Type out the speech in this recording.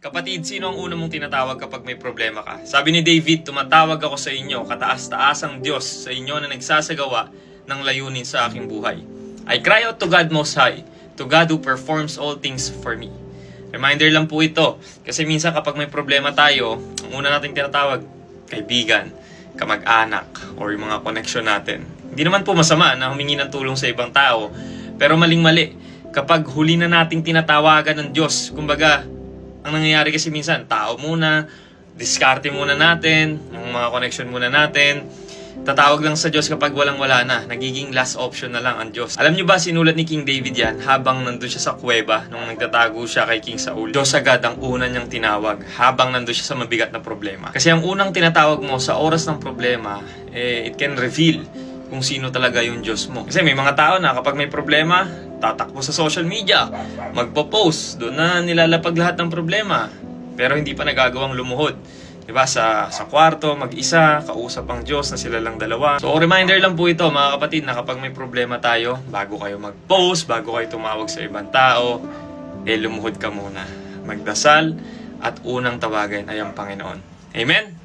Kapatid, sino ang una mong tinatawag kapag may problema ka? Sabi ni David, tumatawag ako sa inyo, kataas-taasang Diyos sa inyo na nagsasagawa ng layunin sa aking buhay. I cry out to God Most High, to God who performs all things for me. Reminder lang po ito, kasi minsan kapag may problema tayo, ang una nating tinatawag, kaibigan, kamag-anak, or yung mga connection natin. Hindi naman po masama na humingi ng tulong sa ibang tao, pero maling-mali. Kapag huli na nating tinatawagan ng Diyos, kumbaga, ang nangyayari kasi minsan, tao muna, diskarte muna natin, yung mga connection muna natin, tatawag lang sa Diyos kapag walang-wala na, nagiging last option na lang ang Diyos. Alam nyo ba, sinulat ni King David yan habang nandun siya sa kuweba, nung nagtatago siya kay King Saul. Diyos agad ang una niyang tinawag habang nandun siya sa mabigat na problema. Kasi ang unang tinatawag mo sa oras ng problema, it can reveal kung sino talaga yung Diyos mo. Kasi may mga tao na kapag may problema, tatakbo sa social media, magpo-post, doon na nilalapag lahat ng problema, pero hindi pa nagagawang lumuhod. Diba? Sa kwarto, mag-isa, kausap ang Diyos na sila lang dalawa. So, reminder lang po ito, mga kapatid, na kapag may problema tayo, bago kayo mag-post, bago kayo tumawag sa ibang tao, lumuhod ka muna. Magdasal, at unang tawagan ay ang Panginoon. Amen?